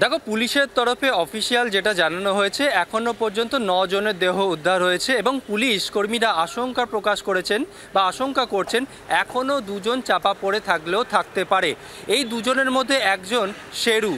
দেখো, পুলিশের তরফে অফিসিয়াল যেটা জানানো হয়েছে, এখনো পর্যন্ত 9 জনের দেহ উদ্ধার হয়েছে এবং পুলিশ কর্মীরা আশঙ্কা প্রকাশ করেছেন বা আশঙ্কা করছেন এখনও 2 জন চাপা পড়ে থাকলেও থাকতে পারে। এই 2 জনের মধ্যে একজন শেরু।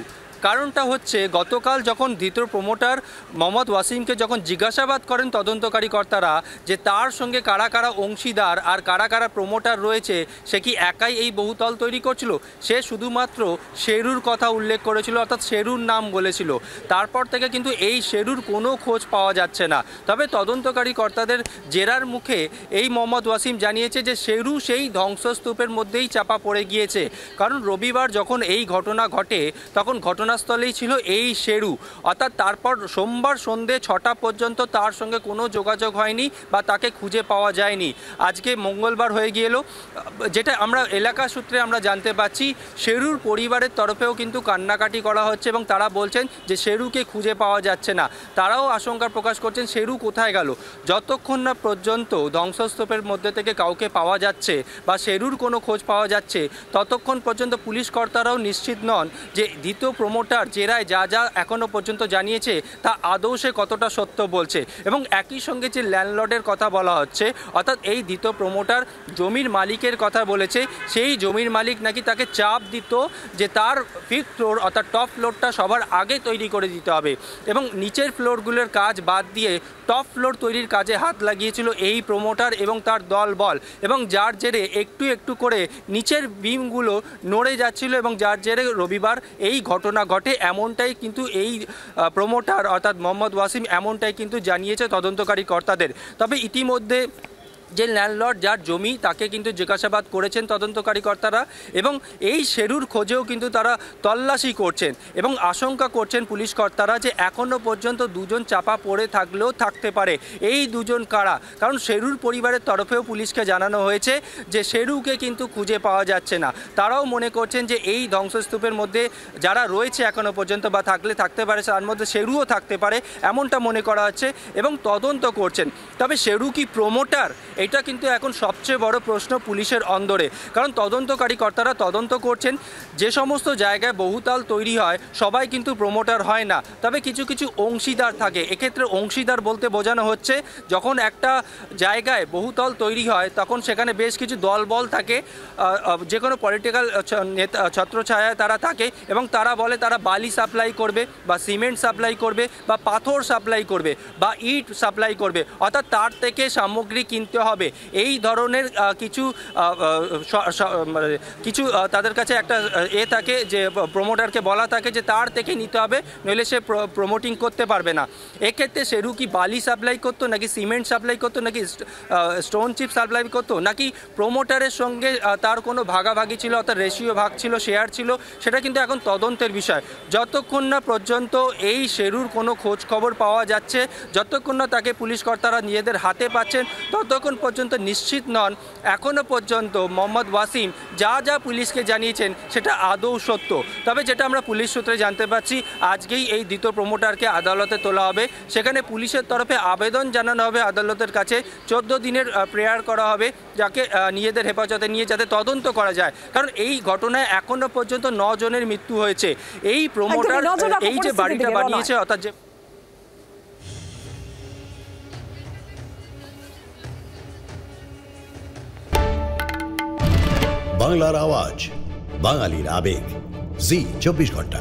কারণটা হচ্ছে, গতকাল যখন দ্বিতীয় প্রমোটার মোহাম্মদ ওয়াসিমকে যখন জিজ্ঞাসাবাদ করেন তদন্তকারী কর্তারা যে তার সঙ্গে কারা কারা অংশীদার আর কারা কারা প্রমোটার রয়েছে, সে কি একাই এই বহুতল তৈরি করছিল, সে শুধুমাত্র শেরুর কথা উল্লেখ করেছিল, অর্থাৎ শেরুর নাম বলেছিল। তারপর থেকে কিন্তু এই শেরুর কোনো খোঁজ পাওয়া যাচ্ছে না। তবে তদন্তকারী কর্তাদের জেরার মুখে এই মোহাম্মদ ওয়াসিম জানিয়েছে যে শেরু সেই ধ্বংসস্তূপের মধ্যেই চাপা পড়ে গিয়েছে। কারণ রবিবার যখন এই ঘটনা ঘটে তখন ঘটনাস্থলেই ছিল এই শেরু, অর্থাৎ তারপর সোমবার সন্ধে 6টা পর্যন্ত তার সঙ্গে কোনো যোগাযোগ হয়নি বা তাকে খুঁজে পাওয়া যায়নি। আজকে মঙ্গলবার হয়ে গিয়েল। যেটা আমরা এলাকা সূত্রে আমরা জানতে পাচ্ছি, শেরুর পরিবারের তরফেও কিন্তু কান্নাকাটি করা হচ্ছে এবং তারা বলছেন যে শেরুকে খুঁজে পাওয়া যাচ্ছে না। তারাও আশঙ্কা প্রকাশ করছেন শেরু কোথায় গেল। যতক্ষণ না পর্যন্ত ধ্বংসস্তূপের মধ্যে থেকে কাউকে পাওয়া যাচ্ছে বা শেরুর কোনো খোঁজ পাওয়া যাচ্ছে, ততক্ষণ পর্যন্ত পুলিশ কর্তারাও নিশ্চিত নন যে দ্বিতীয় প্রমোটার জেরায় যা যা এখনও পর্যন্ত জানিয়েছে তা আদৌ সে কতটা সত্য বলছে। এবং একই সঙ্গে যে ল্যান্ডলর্ডের কথা বলা হচ্ছে, অর্থাৎ এই দ্বিতীয় প্রমোটার জমির মালিকের কথা বলেছে, সেই জমির মালিক নাকি তাকে চাপ দিত যে তার 5th ফ্লোর অর্থাৎ টপ ফ্লোরটা সবার আগে তৈরি করে দিতে হবে এবং নিচের ফ্লোরগুলোর কাজ বাদ দিয়ে টপ ফ্লোর তৈরির কাজে হাত লাগিয়েছিল এই প্রমোটার এবং তার দলবল, এবং যার জেরে একটু একটু করে নিচের বিমগুলো নড়ে যাচ্ছিল এবং যার জেরে রবিবার এই ঘটনা ঘটে। এমনটাই কিন্তু এই প্রমোটার অর্থাৎ মোহাম্মদ ওয়াসিম এমনটাই কিন্তু জানিয়েছে তদন্তকারী কর্তাদের। তবে ইতিমধ্যে যে ল্যান্ডলর্ড যার জমি, তাকে কিন্তু জিজ্ঞাসাবাদ করেছেন তদন্তকারী কর্তারা এবং এই শেরুর খোঁজেও কিন্তু তারা তল্লাশি করছেন এবং আশঙ্কা করছেন পুলিশ কর্তারা যে এখনও পর্যন্ত 2 জন চাপা পড়ে থাকলেও থাকতে পারে। এই 2 জন কারা? কারণ শেরুর পরিবারের তরফেও পুলিশকে জানানো হয়েছে যে শেরুকে কিন্তু খুঁজে পাওয়া যাচ্ছে না। তারাও মনে করছেন যে এই ধ্বংসস্তূপের মধ্যে যারা রয়েছে এখনও পর্যন্ত বা থাকতে পারে, তার মধ্যে শেরুও থাকতে পারে, এমনটা মনে করা হচ্ছে এবং তদন্ত করছেন। তবে শেরু কি প্রমোটার? এটা কিন্তু এখন সবচেয়ে বড় প্রশ্ন পুলিশের অন্দরে। কারণ তদন্তকারী কর্তারা তদন্ত করছেন, যে সমস্ত জায়গায় বহুতল তৈরি হয় সবাই কিন্তু প্রমোটার হয় না, তবে কিছু কিছু অংশীদার থাকে। এক্ষেত্রে অংশীদার বলতে বোঝানো হচ্ছে, যখন একটা জায়গায় বহুতল তৈরি হয় তখন সেখানে বেশ কিছু দলবল থাকে, যে কোনো পলিটিক্যাল নেতা ছত্রছায়ায় তারা থাকে এবং তারা বলে তারা বালি সাপ্লাই করবে বা সিমেন্ট সাপ্লাই করবে বা পাথর সাপ্লাই করবে বা ইট সাপ্লাই করবে, অর্থাৎ তার থেকে সামগ্রী কিনতে হবে। এই ধরনের কিছু তাদের কাছে একটা থাকে যে প্রমোটারকে বলা থাকে যে তার থেকে নিতে হবে, নইলে সে প্রমোটিং করতে পারবে না। এক্ষেত্রে শেরু কি বালি সাপ্লাই করতো, নাকি সিমেন্ট সাপ্লাই করতো, নাকি স্টোন চিপ সাপ্লাই করতো, নাকি প্রমোটারের সঙ্গে তার কোনো ভাগাভাগি ছিল, অর্থাৎ রেশিও ভাগ ছিল, শেয়ার ছিল, সেটা কিন্তু এখন তদন্তের বিষয়। যতক্ষণ না পর্যন্ত এই শেরুর কোনো খোঁজ খবর পাওয়া যাচ্ছে, যতক্ষণ না তাকে পুলিশ কর্তারা নিজেদের হাতে পাচ্ছেন, ততক্ষণ পর্যন্ত নিশ্চিত নন এখনও পর্যন্ত মোহাম্মদ ওয়াসিম যা যা পুলিশকে জানিয়েছেন সেটা আদৌ সত্য। তবে যেটা আমরা পুলিশ সূত্রে জানতে পারছি, আজকেই এই দ্বিতীয় প্রমোটারকে আদালতে তোলা হবে। সেখানে পুলিশের তরফে আবেদন জানানো হবে আদালতের কাছে, 14 দিনের প্রেয়ার করা হবে, যাকে নিজেদের হেফাজতে নিয়ে যাতে তদন্ত করা যায়। কারণ এই ঘটনায় এখনও পর্যন্ত 9 জনের মৃত্যু হয়েছে। এই প্রমোটার এই যে বাড়িটা বানিয়েছে, অর্থাৎ যে বাংলার আওয়াজ, বাঙালির আবেগ, জি 24 ঘন্টা।